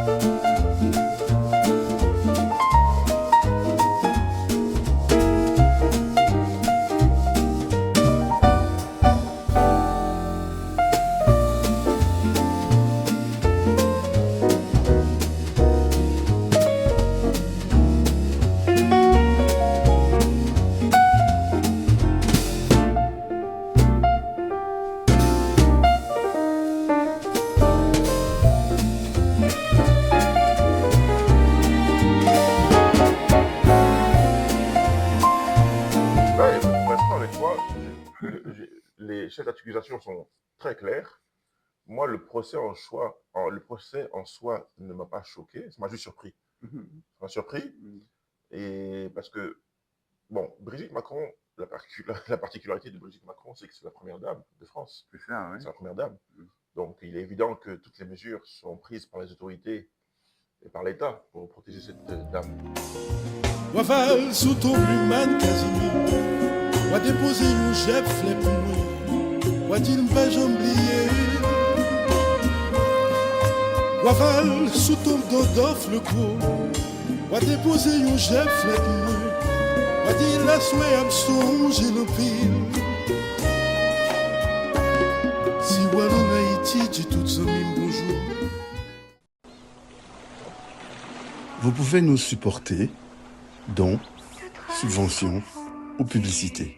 Ouais, pour être franc avec toi, les chefs d'accusation sont très clairs. Moi, le procès en soi ne m'a pas choqué, ça m'a juste surpris. Mhm. Ça m'a surpris, Mhm. et parce que, bon, Brigitte Macron, la particularité de Brigitte Macron, c'est que c'est la première dame de France. C'est ça, oui. C'est la première dame. Mhm. Donc, il est évident que toutes les mesures sont prises par les autorités et par l'État pour protéger cette dame. Waval sous ton pluman Casimir, wa déposer un chef flip moi, wa dit pas j'oublier. Waval sous ton Dodolphe le gros, wa déposer un chef flip moi, wa dit la souhait am songe le pile. Si wala en Haïti, dit tout ça bonjour. Vous pouvez nous supporter, dons, subventions ou publicités.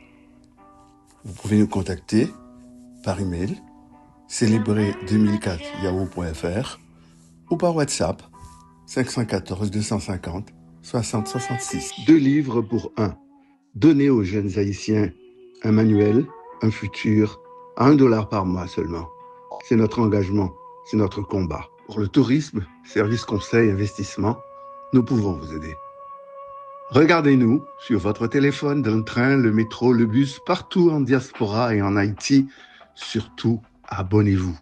Vous pouvez nous contacter par email célébrer2004yahoo.fr ou par WhatsApp 514 250 60 66. 2 livres pour 1. Donnez aux jeunes haïtiens un manuel, un futur, à $1 par mois seulement. C'est notre engagement, c'est notre combat. Pour le tourisme, service conseil, investissement, nous pouvons vous aider. Regardez-nous sur votre téléphone, dans le train, le métro, le bus, partout en diaspora et en Haïti. Surtout, abonnez-vous.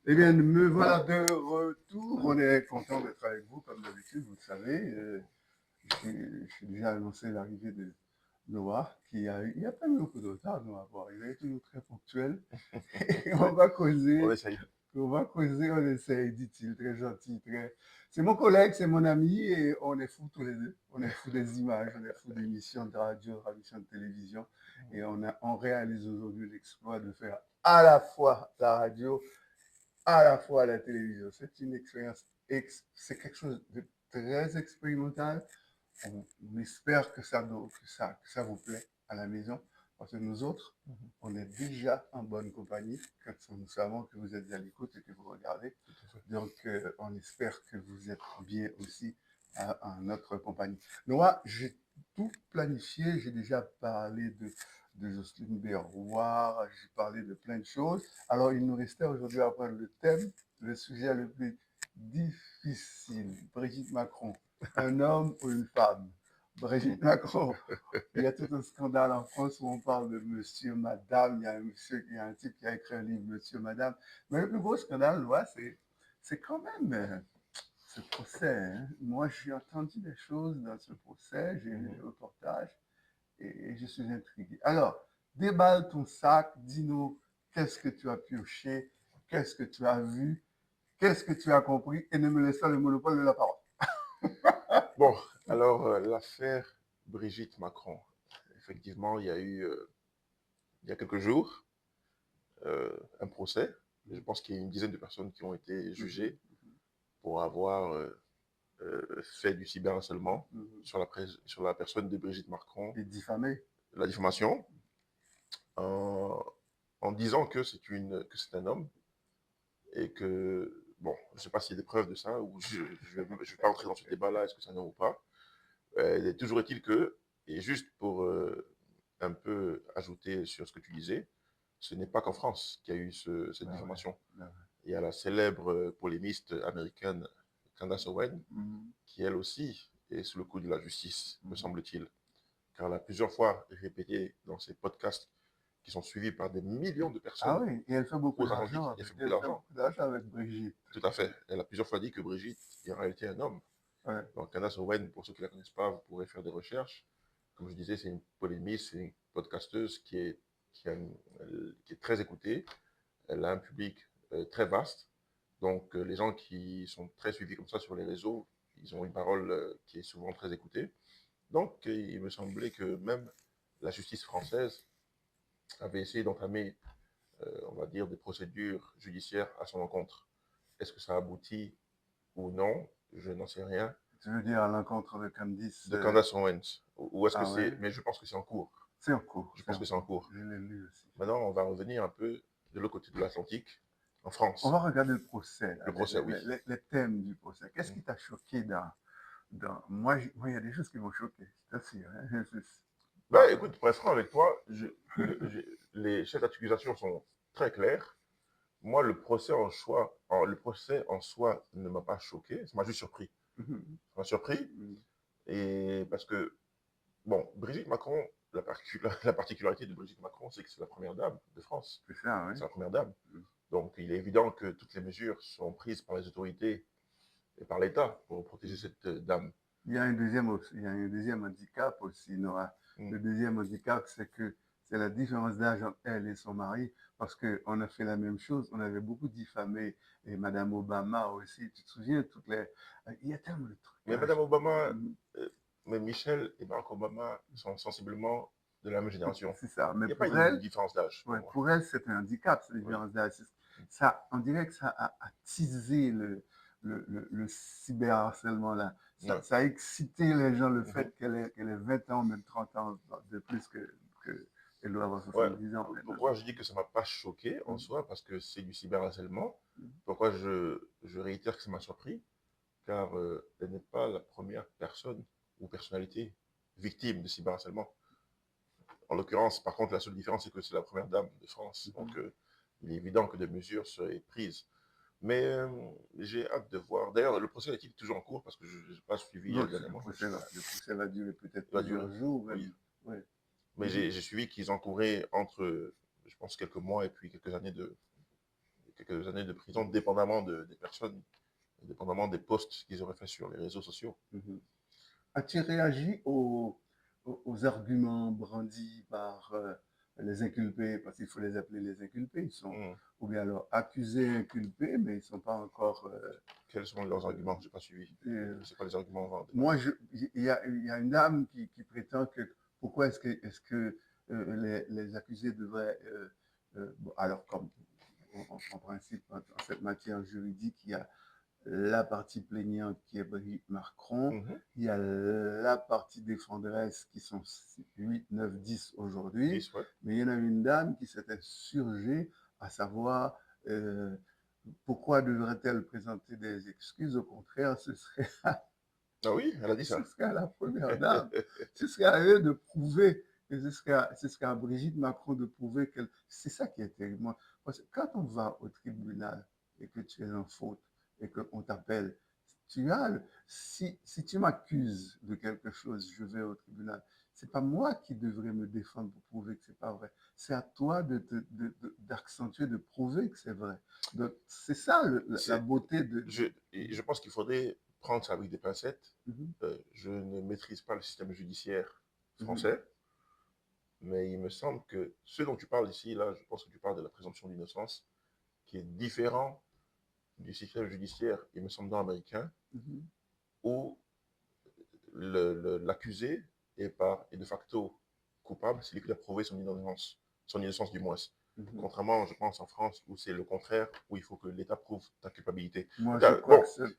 Eh bien, me voilà de retour. On est content d'être avec vous, comme d'habitude, vous le savez. Je suis déjà annoncé l'arrivée de Noah, il n'y a pas eu beaucoup de retard, Noah. Bon, il est toujours très ponctuel. Et on va causer. On essaye. On va causer, on essaye, dit-il, très gentil, très... C'est mon collègue, c'est mon ami, et on est fous tous les deux. On est fous des images, on est fous d'émissions de radio, d'émissions de télévision, et on réalise aujourd'hui l'exploit de faire à la fois la radio, à la fois la télévision. C'est une expérience, c'est quelque chose de très expérimental. On espère que ça vous plaît à la maison. Parce que nous autres, on est déjà en bonne compagnie quand nous savons que vous êtes à l'écoute et que vous regardez. Donc, on espère que vous êtes bien aussi en notre compagnie. Noah, j'ai tout planifié. J'ai déjà parlé de Jocelyne Berroir, j'ai parlé de plein de choses. Alors, il nous restait aujourd'hui à prendre le thème, le sujet le plus difficile. Brigitte Macron, un homme ou une femme? Brigitte Macron. Il y a tout un scandale en France où on parle de monsieur, madame. Il y a un type qui a écrit un livre, monsieur, madame. Mais le plus gros scandale, ouais, c'est quand même ce procès. Hein. Moi, j'ai entendu des choses dans ce procès, j'ai lu des reportages et je suis intrigué. Alors, déballe ton sac, dis-nous qu'est-ce que tu as pioché, qu'est-ce que tu as vu, qu'est-ce que tu as compris et ne me laisse pas le monopole de la parole. Bon, alors, l'affaire Brigitte Macron. Effectivement, il y a eu, il y a quelques jours, un procès. Je pense qu'il y a une dizaine de personnes qui ont été jugées pour avoir fait du cyberharcèlement sur la personne de Brigitte Macron. Et diffamé. La diffamation, en disant que c'est un homme et que, bon, je ne sais pas s'il y a des preuves de ça, ou je ne vais pas entrer dans ce débat-là, est-ce que c'est un homme ou pas. Toujours est-il que, et juste pour un peu ajouter sur ce que tu disais, ce n'est pas qu'en France qu'il y a eu cette diffamation. Ouais. Il y a la célèbre polémiste américaine Candace Owen, qui elle aussi est sous le coup de la justice, me semble-t-il. Car elle a plusieurs fois répété dans ses podcasts qui sont suivis par des millions de personnes. Ah oui, et elle fait beaucoup d'argent. Elle fait beaucoup d'argent avec Brigitte. Tout à fait. Elle a plusieurs fois dit que Brigitte est en réalité un homme. Ouais. Donc Candace Owen, pour ceux qui ne la connaissent pas, vous pourrez faire des recherches. Comme je disais, c'est une polémiste, c'est une podcasteuse qui est très écoutée. Elle a un public très vaste. Donc, les gens qui sont très suivis comme ça sur les réseaux, ils ont une parole qui est souvent très écoutée. Donc, il me semblait que même la justice française avait essayé d'entamer, on va dire, des procédures judiciaires à son encontre. Est-ce que ça aboutit ou non? Je n'en sais rien. Tu veux dire à l'encontre de Candice De Candace Owens. Ou est-ce que Ah ouais? c'est... Mais je pense que c'est en cours. C'est en cours. Je pense que c'est en cours. Je l'ai lu aussi. Maintenant, on va revenir un peu de l'autre côté de l'Atlantique, en On France. va regarder le procès. Là, Le procès, oui. Les thèmes du procès. Qu'est-ce qui t'a choqué Moi, il y a des choses qui m'ont choqué, c'est sûr. Hein. Ben, écoute, pour être franc avec toi, les chefs d'accusation sont très clairs. Moi, le procès en soi ne m'a pas choqué, ça m'a juste surpris. Mhm. Ça m'a surpris, Mhm. et parce que, bon, Brigitte Macron, la particularité de Brigitte Macron, c'est que c'est la première dame de France. C'est ça, oui. C'est la première dame. Mhm. Donc, il est évident que toutes les mesures sont prises par les autorités et par l'État pour protéger cette dame. Il y a un deuxième handicap aussi, Nora. Le deuxième handicap, c'est que c'est la différence d'âge entre elle et son mari, parce qu'on a fait la même chose. On avait beaucoup diffamé et Madame Obama aussi. Tu te souviens, il y a tellement de trucs. Mais Madame Obama, mais Michelle et Barack Obama sont sensiblement de la même génération. C'est ça. Mais il n'y a pas elle, une différence d'âge. Ouais, pour elle, c'est un handicap, cette différence d'âge. Ça, on dirait que ça a attisé le cyberharcèlement là. Ça a excité les gens, le fait qu'elle ait 20 ans, même 30 ans de plus qu'elle doit avoir 70 ans. Pourquoi je dis que ça ne m'a pas choqué en soi? Parce que c'est du cyberharcèlement. Pourquoi je réitère que ça m'a surpris? Car elle n'est pas la première personne ou personnalité victime de cyberharcèlement. En l'occurrence, par contre, la seule différence, c'est que c'est la première dame de France. Donc, il est évident que des mesures seraient prises. Mais j'ai hâte de voir. D'ailleurs, le procès est toujours en cours parce que je n'ai pas suivi dernièrement. Le procès va durer peut-être plusieurs jours. Oui. Ouais. Mais j'ai suivi qu'ils encouraient entre, je pense, quelques mois et puis quelques années de prison, dépendamment des personnes, dépendamment des posts qu'ils auraient fait sur les réseaux sociaux. As-tu réagi aux arguments brandis par les inculpés, parce qu'il faut les appeler les inculpés, ils sont, ou bien alors accusés, inculpés, mais ils ne sont pas encore... Quels sont leurs arguments? Je n'ai pas suivi. C'est pas les arguments. Moi, il y a une dame qui prétend que pourquoi est-ce que les accusés devraient... alors, comme en principe, en cette matière juridique, il y a la partie plaignante qui est Brigitte Macron, il y a la partie défenderesse qui sont 8, 9, 10 aujourd'hui, mais il y en a une dame qui s'est insurgée à savoir pourquoi devrait-elle présenter des excuses, au contraire, ce serait ah oui, elle a dit ça. Ce serait à la première dame, ce serait à eux de prouver, ce serait à Brigitte Macron de prouver qu'elle... C'est ça qui est terrible. Parce que quand on va au tribunal et que tu es en faute, et qu'on t'appelle, si tu m'accuses de quelque chose, je vais au tribunal. C'est pas moi qui devrais me défendre pour prouver que c'est pas vrai. C'est à toi d'accentuer, de prouver que c'est vrai. Donc, c'est ça la beauté de... Je pense qu'il faudrait prendre ça avec des pincettes. Je ne maîtrise pas le système judiciaire français, mais il me semble que ce dont tu parles ici, là, je pense que tu parles de la présomption d'innocence, qui est différent du système judiciaire, il me semble, américain, où l'accusé est de facto coupable, c'est lui qui a prouvé son innocence du moins. Contrairement, je pense, en France, où c'est le contraire, où il faut que l'État prouve ta culpabilité. Moi,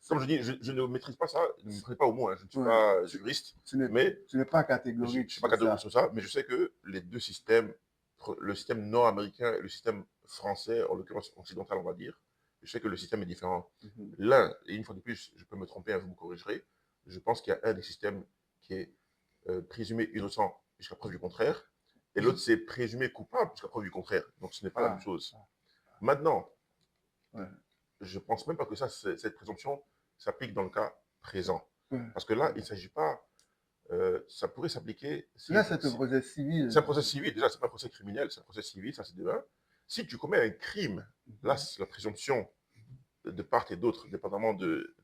comme je dis, je ne maîtrise pas ça, je ne maîtrise pas au mot, je ne suis pas juriste. Tu n'es pas catégorique. Je ne suis pas catégorique sur ça, mais je sais que les deux systèmes, le système nord-américain et le système français, en l'occurrence occidental, on va dire, je sais que le système est différent. L'un, et une fois de plus, je peux me tromper, vous me corrigerez, je pense qu'il y a un des systèmes qui est présumé innocent jusqu'à preuve du contraire, et l'autre, c'est présumé coupable jusqu'à preuve du contraire. Donc, ce n'est pas la même chose. Maintenant, je ne pense même pas que cette présomption s'applique dans le cas présent. Parce que là, il ne s'agit pas... ça pourrait s'appliquer... Là, c'est un procès civil. C'est un procès civil. Déjà, ce n'est pas un procès criminel, c'est un procès civil, ça c'est de un. Si tu commets un crime, là, la présomption de part et d'autre, dépendamment de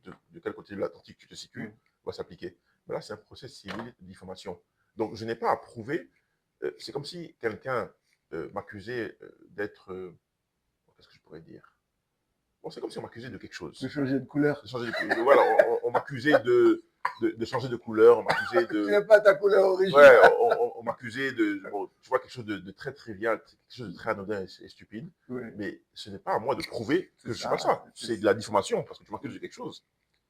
quel côté de l'Atlantique tu te situes, va s'appliquer. Mais là, c'est un procès civil de diffamation. Donc, je n'ai pas à prouver. C'est comme si quelqu'un m'accusait d'être... qu'est-ce que je pourrais dire? Bon, c'est comme si on m'accusait de quelque chose. De changer de couleur. De changer de couleur. Voilà, on m'accusait de changer de couleur, on m'accusait Tu de... n'es pas ta couleur originale. Ouais, on m'accusait de... Bon, tu vois, quelque chose de très trivial, quelque chose de très anodin et stupide. Oui, Mais ce n'est pas à moi de prouver que C'est je suis ça, pas ça. c'est C'est de la diffamation, parce que tu m'accuses de quelque chose.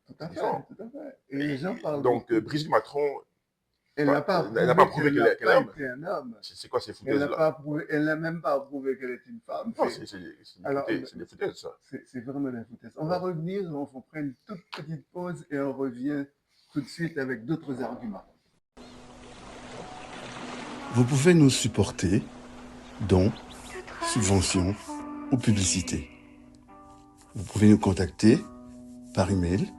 tout à fait, Différent. tout à fait. Et les gens parlent Donc, beaucoup. Brigitte Macron, Elle n'a pas elle n'a pas prouvé qu'elle n'a qu'elle pas aime. été un homme. C'est quoi ces Elle n'a foutaises-là? pas prouvé, elle n'a même pas prouvé qu'elle est une femme. Non, C'est- c'est Alors, des foutaises, ça. c'est vraiment la foutaise. On va revenir, on prend une toute petite pause et on revient tout de suite avec d'autres arguments. Vous pouvez nous supporter, dons, subventions ou publicités. Vous pouvez nous contacter par email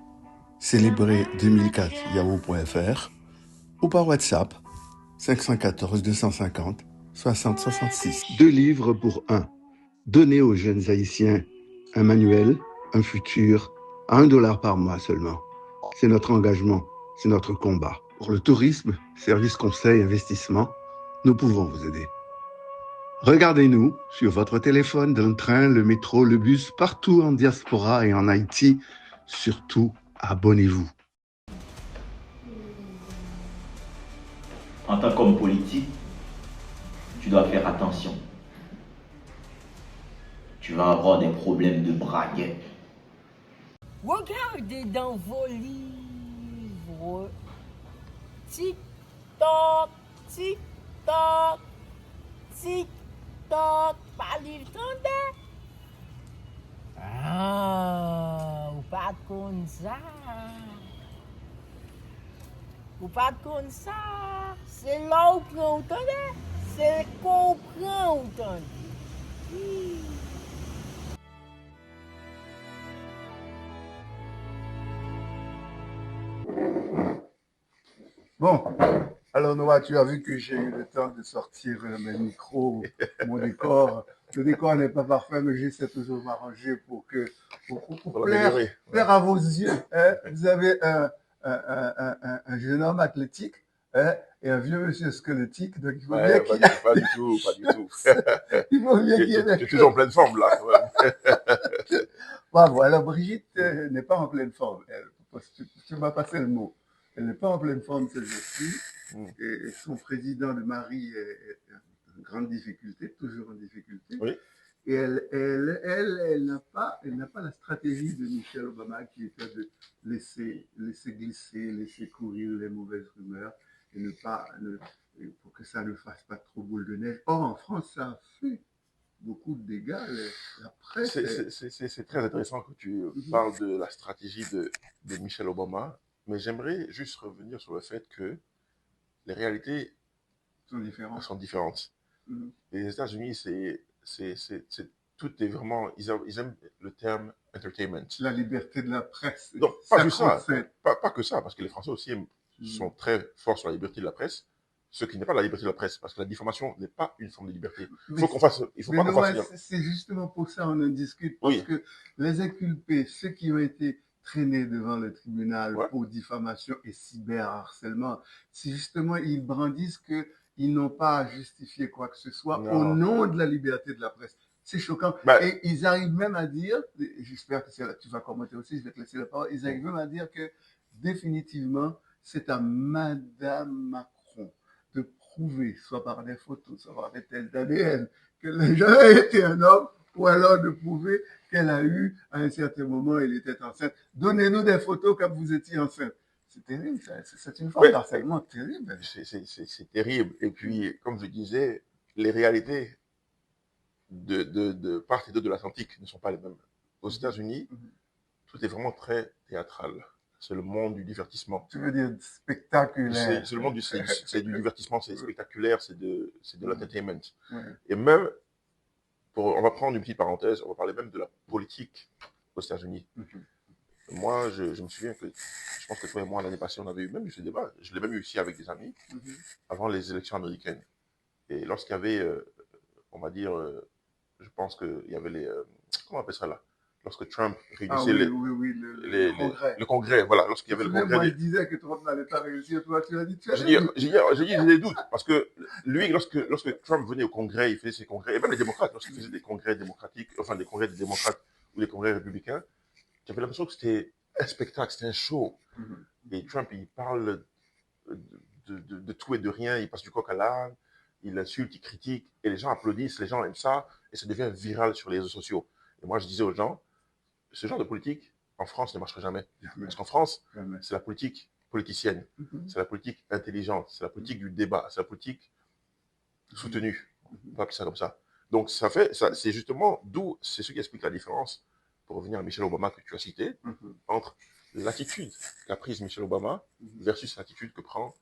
célébrer2004yahoo.fr ou par WhatsApp 514 250 60 66. 2 livres pour 1. Donnez aux jeunes haïtiens un manuel, un futur, à $1 par mois seulement. C'est notre engagement, c'est notre combat. Pour le tourisme, service conseil, investissement, nous pouvons vous aider. Regardez-nous sur votre téléphone, dans le train, le métro, le bus, partout en diaspora et en Haïti. Surtout, abonnez-vous. En tant qu'homme politique, tu dois faire attention. Tu vas avoir des problèmes de braguet. Regardez dans vos livres. Tic-toc, tic-toc, tic-toc. Pas livre tendez. Ah, ou pas comme ça. Ou pas comme ça. C'est là où prend entendez. C'est qu'on prend entendez. Bon, alors Noah, tu as vu que j'ai eu le temps de sortir mes micros, mon décor. Le décor n'est pas parfait, mais j'essaie toujours de m'arranger pour Pour plaire, l'améliorer. plaire à vos yeux. Hein. Vous avez un jeune homme athlétique, hein, et un vieux monsieur squelettique, donc il faut bien Ouais, qu'il pas du tout, pas du tout. il faut bien qu'il y ait Tu des es toujours en pleine forme, là. quand même. Bravo. Alors Brigitte n'est pas en pleine forme. Tu m'as passé le mot. Elle n'est pas en pleine forme ces jours-ci. Mm. Et son président de Marie est en grande difficulté, toujours en difficulté. Oui. Et elle n'a pas la stratégie de Michelle Obama qui était de laisser glisser, laisser courir les mauvaises rumeurs et pour que ça ne fasse pas trop boule de neige. Or, en France, ça a fait beaucoup de dégâts. La presse. C'est très intéressant que tu parles de la stratégie de Michelle Obama, mais j'aimerais juste revenir sur le fait que les réalités sont différents. sont différentes. Mhm. Les États-Unis, tout est vraiment, ils aiment le terme entertainment. La liberté de la presse. Non, pas juste ça, sacro-sainte. pas que ça, parce que les Français aussi sont très forts sur la liberté de la presse, ce qui n'est pas la liberté de la presse, parce que la diffamation n'est pas une forme de liberté. Il faut pas qu'on Noël, fasse... c'est justement pour ça qu'on en discute, parce Oui. que les inculpés, ceux qui ont été traînés devant le tribunal Ouais. pour diffamation et cyberharcèlement, c'est justement, ils brandissent qu'ils n'ont pas à justifier quoi que ce soit Non. au nom de la liberté de la presse. C'est choquant. Bah, Et ils arrivent même à dire, et j'espère que tu vas commenter aussi, je vais te laisser la parole, ils arrivent même à dire que définitivement, c'est à Madame Macron de prouver, soit par des photos, soit par des tests d'ADN, qu'elle n'a jamais été un homme, ou alors de prouver qu'elle a eu, à un certain moment, elle était enceinte. Donnez-nous des photos quand vous étiez enceinte. C'est terrible, c'est une forme d'harcèlement terrible. C'est terrible. Et puis, comme je disais, les réalités de part et d'autre de l'Atlantique ne sont pas les mêmes. Aux États-Unis, tout est vraiment très théâtral. C'est le monde du divertissement. Tu veux dire spectaculaire. C'est le monde c'est du divertissement, c'est spectaculaire, c'est de l'entertainment. Ouais. Et même, on va prendre une petite parenthèse, on va parler même de la politique aux États-Unis. Moi, je me souviens que, je pense que toi et moi, l'année passée, on avait eu même eu ce débat. Je l'ai même eu ici avec des amis, avant les élections américaines. Et lorsqu'il y avait, on va dire, je pense qu'il y avait les... comment on appelle ça là? Lorsque Trump réunissait le Congrès, voilà, lorsqu'il y avait le Congrès... Moi, il disait que Trump n'allait pas réussir, toi, tu as dit... J'ai des doutes, parce que lui, lorsque Trump venait au Congrès, il faisait ses congrès, et même les démocrates, lorsqu'ils faisaient des congrès démocratiques, enfin des congrès des démocrates ou les congrès républicains, tu avais l'impression que c'était un spectacle, c'était un show. Et Trump, il parle de tout et de rien, il passe du coq à l'âne, il insulte, il critique, et les gens applaudissent, les gens aiment ça, et ça devient viral sur les réseaux sociaux. Et moi, je disais aux gens, ce genre de politique, en France, ne marcherait jamais. Parce qu'en France, c'est la politique politicienne, c'est la politique intelligente, c'est la politique du débat, c'est la politique soutenue. On peut appeler ça comme ça. Donc, c'est justement c'est ce qui explique la différence, pour revenir à Michelle Obama que tu as cité, entre l'attitude qu'a prise Michelle Obama versus l'attitude que prend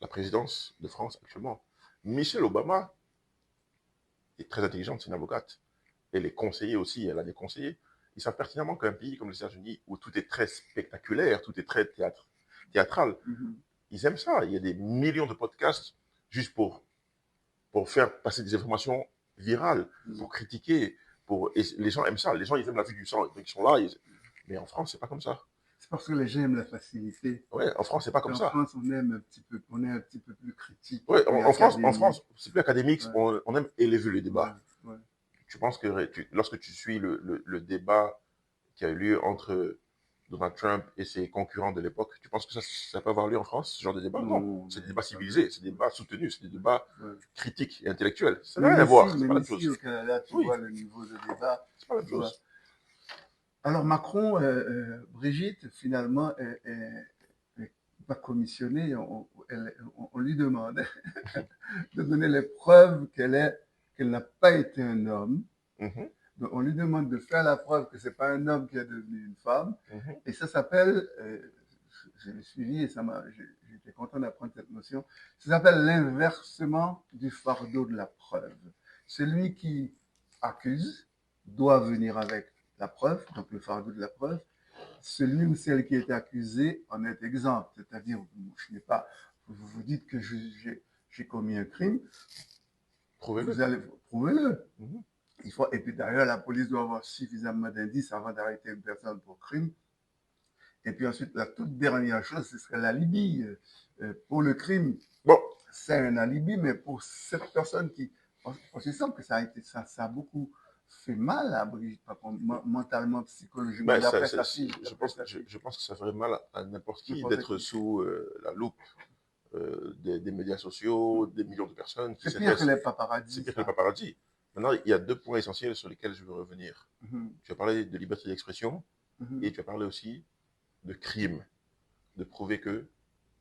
la présidence de France actuellement. Michelle Obama est très intelligente, c'est une avocate. Elle est conseillère aussi, elle a des conseillers. Ils savent pertinemment qu'un pays comme les États-Unis, où tout est très spectaculaire, tout est très théâtral, ils aiment ça. Il y a des millions de podcasts juste pour faire passer des informations virales, pour critiquer. Et les gens aiment ça. Les gens, ils aiment la vue du sang. Donc, ils sont là. Mais en France, c'est pas comme ça. C'est parce que les gens aiment la facilité. Ouais, en France, c'est pas comme ça. En France, on est un petit peu plus critique. Ouais, en France, c'est plus académique. Ouais. On aime élever le débat. Ouais. Tu penses que lorsque tu suis le débat qui a eu lieu entre Donald Trump et ses concurrents de l'époque, tu penses que ça peut avoir lieu en France, ce genre de débat? Non, c'est des débats civilisés, c'est des débats soutenus, c'est des débats critiques et intellectuels. Ça n'a rien à voir, c'est pas la même chose. Ici, au Canada, tu vois le niveau de débat. C'est pas la même chose. Alors Macron, Brigitte, finalement, est pas commissionnée. On lui demande de donner les preuves qu'elle n'a pas été un homme. Donc, on lui demande de faire la preuve que c'est pas un homme qui est devenu une femme. Et ça s'appelle, je l'ai suivi et j'étais content d'apprendre cette notion, ça s'appelle l'inversement du fardeau de la preuve. Celui qui accuse doit venir avec la preuve, donc le fardeau de la preuve. Celui ou celle qui est accusé en est exempt. C'est-à-dire, vous vous dites que j'ai commis un crime, vous allez prouver-le. Et puis d'ailleurs, la police doit avoir suffisamment d'indices avant d'arrêter une personne pour crime. Et puis ensuite, la toute dernière chose, ce serait l'alibi. Pour le crime, c'est un alibi, mais pour cette personne on se sent que ça a beaucoup fait mal à Brigitte, mentalement, psychologiquement. Je pense que ça ferait mal à n'importe qui d'être sous la loupe des médias sociaux, des millions de personnes. C'est pire que les paparazzis. C'est pire que les paparazzis. Maintenant, il y a 2 points essentiels sur lesquels je veux revenir. Tu as parlé de liberté d'expression et tu as parlé aussi de crime, de prouver que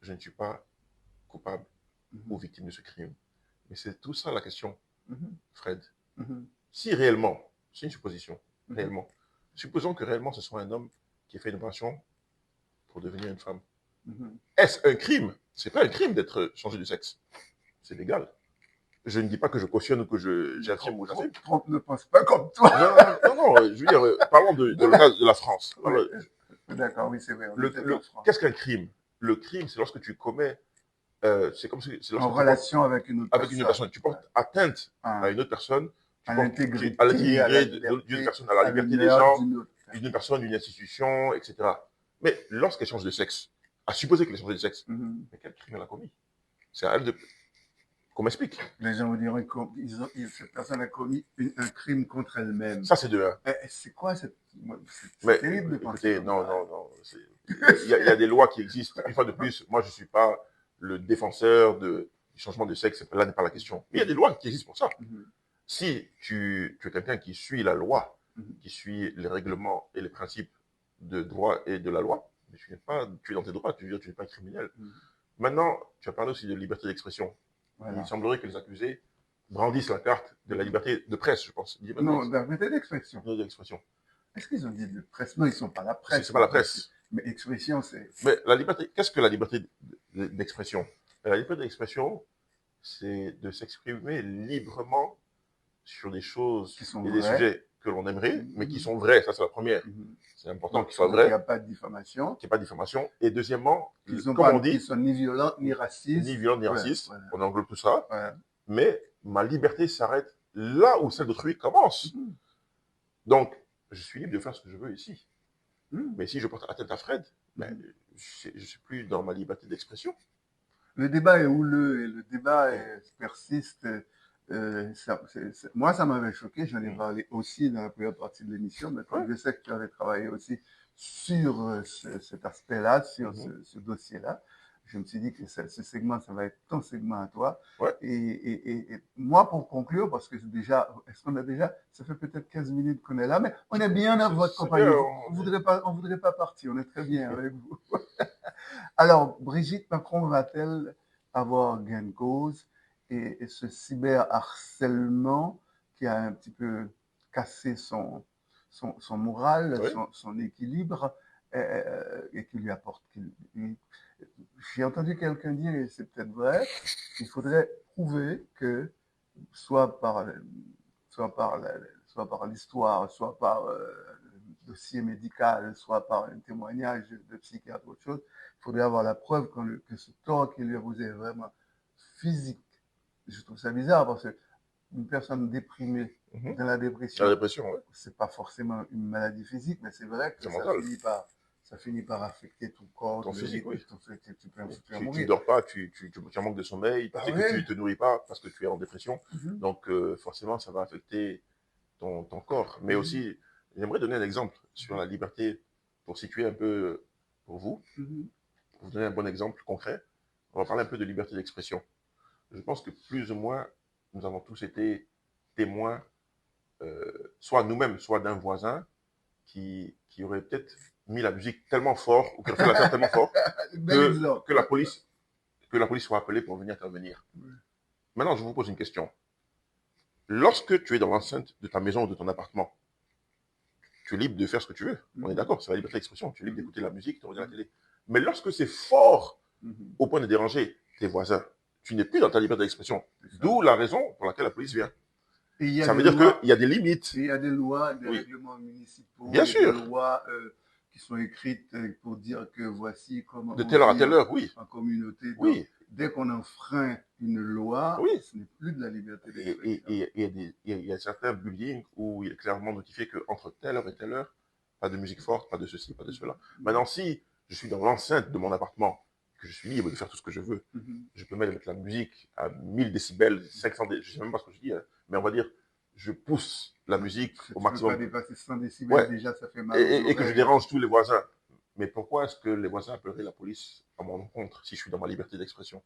je ne suis pas coupable ou victime de ce crime. Mais c'est tout ça la question, Fred. Si réellement, c'est une supposition, réellement, supposons que réellement ce soit un homme qui a fait une opération pour devenir une femme. Est-ce un crime? C'est pas un crime d'être changé de sexe. C'est légal. Je ne dis pas que je cautionne ou que j'affirme ou j'affirme. Trump ne pense pas comme toi. Non, je veux dire, parlons de cas de la France. Oui. D'accord, oui, c'est vrai. Qu'est-ce qu'un crime? Le crime, c'est lorsque tu commets, c'est comme si... En relation avec une autre personne. Tu portes atteinte à une autre personne, à l'intégrité d'une personne, à la liberté des gens, d'une personne, d'une institution, etc. Mais lorsqu'elle change de sexe, à supposer qu'elle ait changé de sexe, mais quel crime elle a commis? C'est à elle de... Qu'on m'explique. Les gens vous diront que cette personne a commis un crime contre elle-même. Ça, c'est de 1. C'est quoi cette... C'est terrible de penser. Non. Il y a des lois qui existent. Une fois de plus, moi, je ne suis pas le défenseur du changement de sexe. Là n'est pas la question. Mais il y a des lois qui existent pour ça. Si tu es quelqu'un qui suit la loi, qui suit les règlements et les principes de droit et de la loi, mais tu es dans tes droits, tu n'es pas un criminel. Maintenant, tu as parlé aussi de liberté d'expression. Voilà. Il semblerait que les accusés brandissent la carte de la liberté de presse, je pense. Non, de la liberté d'expression. Est-ce qu'ils ont dit de presse? Non, ils ne sont pas la presse. C'est pas la presse. Mais expression, c'est... Mais la liberté, qu'est-ce que la liberté d'expression? La liberté d'expression, c'est de s'exprimer librement sur des choses et des sujets que l'on aimerait, mais qui sont vrais. Ça, c'est la première. C'est important qu'ils soient vrais. Il n'y a pas de diffamation. Qu'il n'y ait pas de diffamation. Et deuxièmement, comme on dit, ils sont ni violents, ni racistes. Ni violents, ni racistes. On englobe tout ça. Mais ma liberté s'arrête là où celle d'autrui commence. Donc, je suis libre de faire ce que je veux ici. Mais si je porte atteinte à Fred, je ne suis plus dans ma liberté d'expression. Le débat est houleux et le débat persiste. Moi, ça m'avait choqué. J'en ai Mm. parlé aussi dans la première partie de l'émission, mais comme Ouais. je sais que tu avais travaillé aussi sur cet aspect-là, sur Mhm. ce dossier-là, je me suis dit que ce segment, ça va être ton segment à toi. Ouais. Et moi, pour conclure, parce que ça fait peut-être 15 minutes qu'on est là, mais on est bien dans votre C'est compagnie. bien, On voudrait pas partir. On est très bien avec vous. Alors, Brigitte Macron va-t-elle avoir gain de cause et ce cyberharcèlement qui a un petit peu cassé son moral, Oui. son équilibre et qui lui apporte. J'ai entendu quelqu'un dire, et c'est peut-être vrai, qu'il faudrait prouver que soit par, soit par, soit par l'histoire, soit par dossier médical, soit par un témoignage de psychiatre ou autre chose, il faudrait avoir la preuve que ce tort qui lui a causé est vraiment physique. Je trouve ça bizarre parce qu'une personne déprimée Mhm. dans la La dépression, dépression, ouais. c'est pas forcément une maladie physique, mais c'est vrai que C'est mental. ça finit par affecter ton corps, Ton physique, oui. tu vas Tu mourir. dors pas, tu en manques de sommeil, Bah tu sais que ouais. tu te nourris pas parce que tu es en dépression. Mhm. Donc, forcément, ça va affecter ton corps. Mais Mhm. aussi, j'aimerais donner un exemple sur la liberté pour situer un peu pour vous, Mhm. pour vous donner un bon exemple concret. On va parler un peu de liberté d'expression. Je pense que plus ou moins, nous avons tous été témoins, soit nous-mêmes, soit d'un voisin qui aurait peut-être mis la musique tellement fort ou qui aurait fait l'affaire tellement fort Bel exemple. que la police soit appelée pour venir intervenir. Maintenant, je vous pose une question. Lorsque tu es dans l'enceinte de ta maison ou de ton appartement, tu es libre de faire ce que tu veux. On est d'accord, c'est la liberté d'expression. Tu es libre d'écouter la musique, de regarder la télé. Mais lorsque c'est fort Mhm. au point de déranger tes voisins, tu n'es plus dans ta liberté d'expression. D'où la raison pour laquelle la police vient. Et il y a Ça veut des dire lois, qu'il y a des limites. et il y a des lois, des Oui. règlements municipaux, Bien il y a sûr. des lois qui sont écrites pour dire que voici comment De on telle heure à vit telle heure, oui. en communauté. Donc, Oui. dès qu'on enfreint une loi, Oui. ce n'est plus de la liberté Et d'expression. il y a certains buildings où il est clairement notifié qu'entre telle heure et telle heure, pas de musique forte, pas de ceci, pas de cela. Maintenant, si je suis dans l'enceinte de mon appartement, que je suis libre de faire tout ce que je veux, Mhm. je peux mettre la musique à 1000 décibels, 500 décibels, je ne sais même pas ce que je dis, hein, mais on va dire, je pousse la musique Si au tu ne peux pas maximum. dépasser 100 décibels, Ouais. déjà, ça fait mal aux Et que je oreilles. dérange tous les voisins. Mais pourquoi est-ce que les voisins appelleraient la police à mon encontre si je suis dans ma liberté d'expression?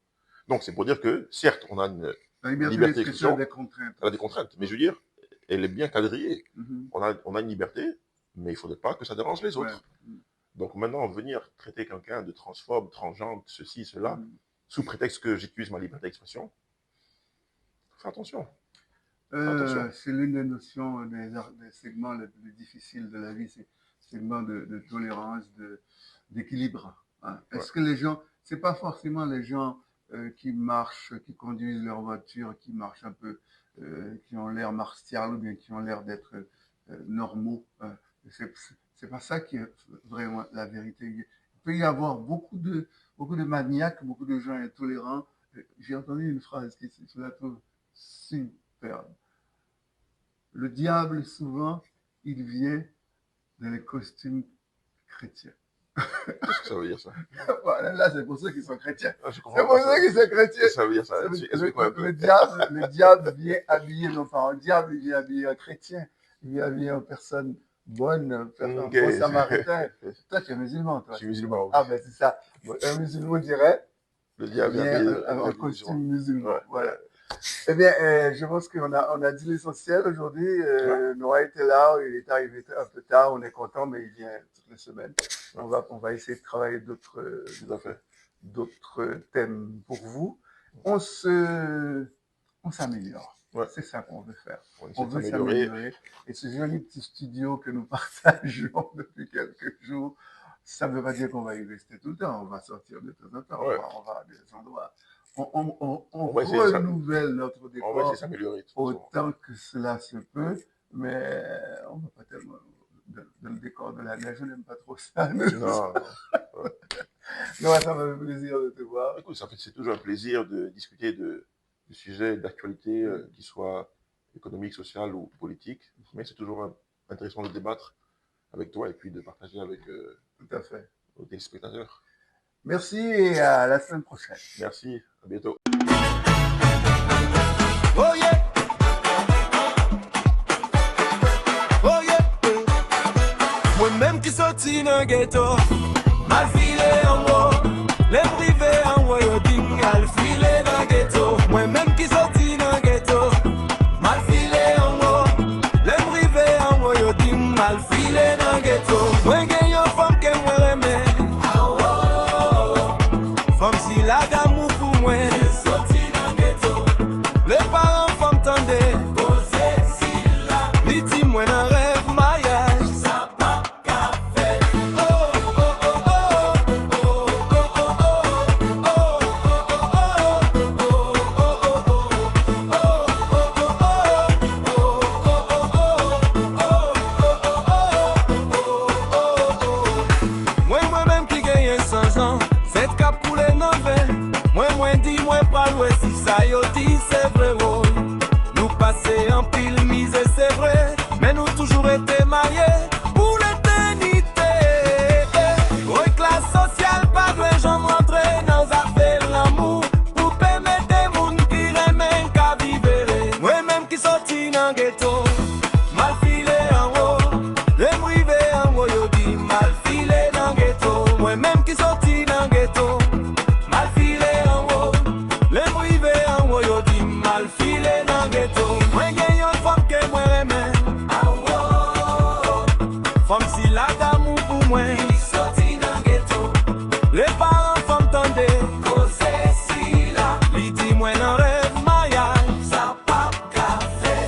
Donc, c'est pour dire que, certes, on a une La liberté liberté d'expression a d'expression, des contraintes. elle a des contraintes. Mais je veux dire, elle est bien quadrillée. Mhm. On a une liberté, mais il ne faudrait pas que ça dérange les autres. Ouais. Donc maintenant, venir traiter quelqu'un de transphobe, transgenre, ceci, cela, Mhm. sous prétexte que j'utilise ma liberté d'expression, fais attention. Attention. C'est l'une des notions des segments les plus difficiles de la vie, c'est le segment de tolérance, d'équilibre. Hein. Est-ce Ouais. que les gens, c'est pas forcément les gens qui marchent, qui conduisent leur voiture, qui marchent un peu, qui ont l'air martial ou bien qui ont l'air d'être normaux. C'est pas ça qui est vraiment la vérité. Il peut y avoir beaucoup de maniaques, beaucoup de gens intolérants. J'ai entendu une phrase qui, je la trouve superbe. Le diable, souvent, il vient dans les costumes chrétiens. Qu'est-ce que ça veut dire, ça? Voilà, là, c'est pour ceux qui sont chrétiens. Ah, je C'est comprends pour pas ça. ceux qui sont chrétiens. Qu'est-ce que ça veut dire, ça? Explique-moi un peu. Le diable vient habiller nos parents. Le diable, il vient habiller un chrétien. Il vient habiller une personne bonne, un Ok. bon samaritain. Toi, tu es musulman, toi. Je suis musulman, oui. Ah, ben, c'est ça. Un musulman dirait, Le diable vient vient habillé en de costume musulman. Ouais. Voilà. Eh bien, je pense qu'on a dit l'essentiel aujourd'hui. Ouais. Noah était là, il est arrivé un peu tard, on est content, mais il vient toutes les semaines. Ouais. On va essayer de travailler Tout à fait. d'autres thèmes pour vous. On s'améliore. Ouais. C'est ça qu'on veut faire. On essaie On de veut s'améliorer. s'améliorer. Et ce joli petit studio que nous partageons depuis quelques jours, ça ne veut pas dire qu'on va y rester tout le temps. On va sortir de temps en temps. Ouais. On va à des endroits. On va essayer de renouvelle notre On va décor essayer de s'améliorer. de toute façon. autant que cela se peut, mais on ne va pas tellement dans le décor de la neige. Je n'aime pas trop ça. Non. Non, ça m'a fait plaisir de te voir. Écoute, c'est toujours un plaisir de discuter de sujets d'actualité, qui soient économiques, sociales ou politiques. Mais c'est toujours intéressant de débattre avec toi et puis de partager avec Tout à fait. nos téléspectateurs. Merci et à la semaine prochaine. Merci, à bientôt. Oh yeah. Moi-même qui sorti dans ghetto, mal filé en haut. Les privés en haut, yo dit mal filé dans ghetto. Moi-même qui sorti dans ghetto, mal filé en haut. Les privés en haut, yo dit mal filé dans ghetto. Moi gagne une femme que moi remets. Femme si la d'amour pour moi. Sorti dans ghetto. Les parents femmes tendaient. Posé si la. Li dit moi dans rêve mariage. Ça pas qu'à faire. Moi-même qui gagne 100 ans. Faites cap pour les novels. Moi dis, moi pas loin si ça y dit, c'est vrai. Oh. Nous passer en pile mise, c'est vrai. Mais nous toujours été mariés pour l'éternité. Oui, classe sociale, pas de gens rentrer dans affaires l'amour. Pour permettre des monde qui remet qu'à vivre. Moi-même qui sorti dans ghetto, mal filé en haut. Les privés en haut, yo dit mal filé dans ghetto. Moi-même qui sorti dans ghetto, mal filé en haut. Les privés en haut, yo dit mal filé dans ghetto. Moi gagne une femme que moi remets. Femme si la d'amour pour moi. Sorti dans ghetto. Les parents femmes tendaient. Cosé si la. Li dit moi dans rêve mariage. Ça pas qu'à faire.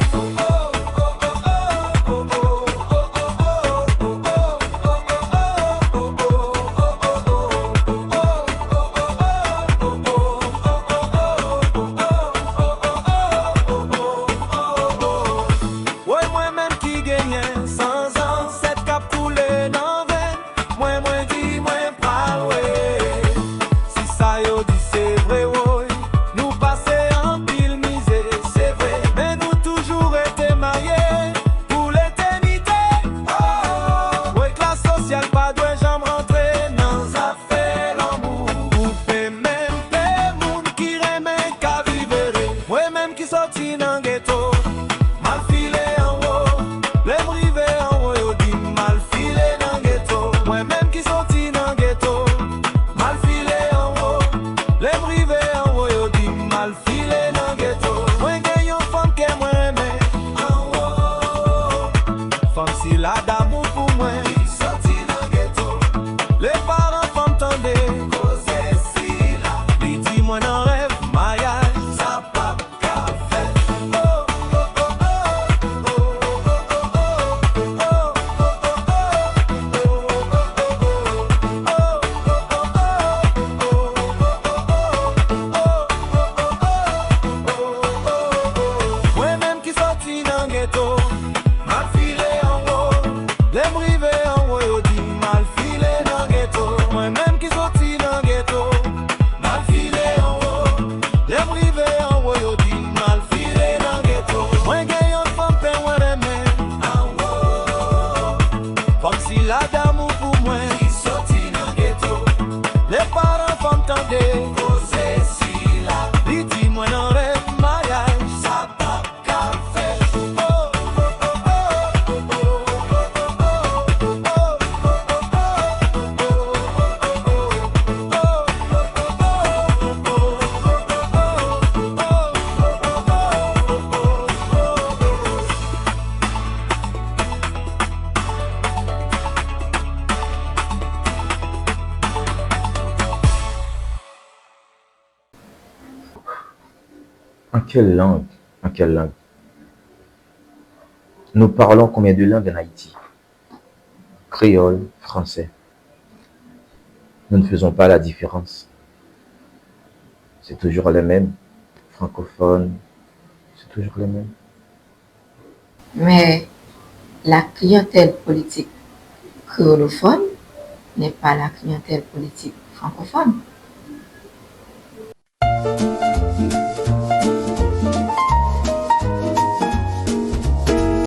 Ouais, moi-même qui gagnais 100 ans, 7 cap coulé dans veine. Moi dis, moi pas ouais. Si ça yo dit c'est vrai, ouais. Nous passer en pile misé, c'est vrai. Mais nous toujours été mariés pour l'éternité. Oh, ouais, classe sociale, pas de jamais rentrer dans affaires l'amour. Pour faire même les monde qui remet qu'à vivre. Moi-même qui sorti dans ghetto. Mal filé en haut, les privés en haut, yo dit mal filé dans ghetto. Moi-même qui sorti dans ghetto, mal filé en haut, les privés en haut, yo dit mal filé dans ghetto. Moi gagne une femme que moi remets en haut. Femme si la d'amour pour moi, sorti dans ghetto. Les parents femmes tendaient, causer si la. Li dit moi dans rêve mariage, ça pas qu'à faire. Moi-même qui sorti dans ghetto, mal filé en haut. Les privés en haut, yo dit mal filé dans ghetto. Moi-même qui sorti dans ghetto, mal filé en haut. Les privés en haut, yo dit mal filé dans ghetto. Moi gagne une femme que moi remets en haut. Comme si la d'amour pour moi qui sorti dans ghetto. Les parents femmes tendaient, causer si la. Li dit moi dans rêve mariage, ça pas qu'à faire. En quelle langue? En quelle langue? Nous parlons combien de langues en Haïti? Créole, français. Nous ne faisons pas la différence. C'est toujours les mêmes. Francophones, c'est toujours les mêmes. Mais la clientèle politique créolophone n'est pas la clientèle politique francophone.